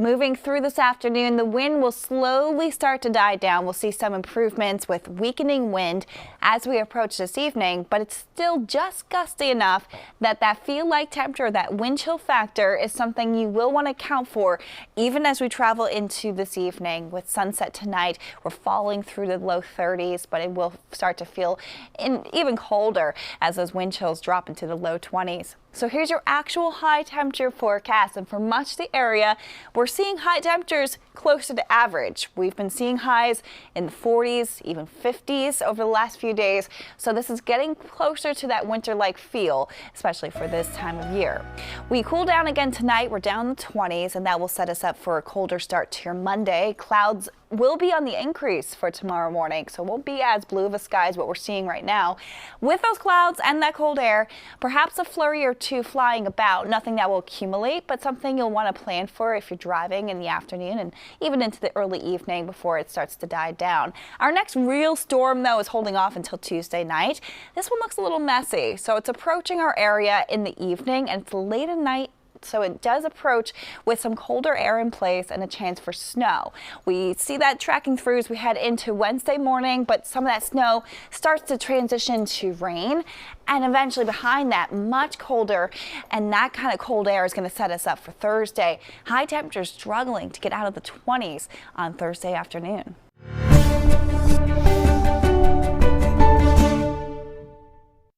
Moving through this afternoon, the wind will slowly start to die down. We'll see some improvements with weakening wind as we approach this evening, but it's still just gusty enough that feel-like temperature, that wind chill factor, is something you will want to account for even as we travel into this evening. With sunset tonight, we're falling through the low 30s, but it will start to feel even colder as those wind chills drop into the low 20s. So here's your actual high temperature forecast, and for much of the area, we're seeing high temperatures closer to average. We've been seeing highs in the 40s, even 50s over the last few days, so this is getting closer to that winter-like feel, especially for this time of year. We cool down again tonight. We're down in the 20s, and that will set us up for a colder start to your Monday. Clouds will be on the increase for tomorrow morning, so it won't be as blue of a sky as what we're seeing right now. With those clouds and that cold air, perhaps a flurry or two flying about, nothing that will accumulate, but something you'll want to plan for if you're driving in the afternoon and even into the early evening before it starts to die down. Our next real storm, though, is holding off until Tuesday night. This one looks a little messy, so it's approaching our area in the evening, and it's late at night. So it does approach with some colder air in place and a chance for snow. We see that tracking through as we head into Wednesday morning, but some of that snow starts to transition to rain, and eventually behind that, much colder, and that kind of cold air is going to set us up for Thursday. High temperatures struggling to get out of the 20s on Thursday afternoon.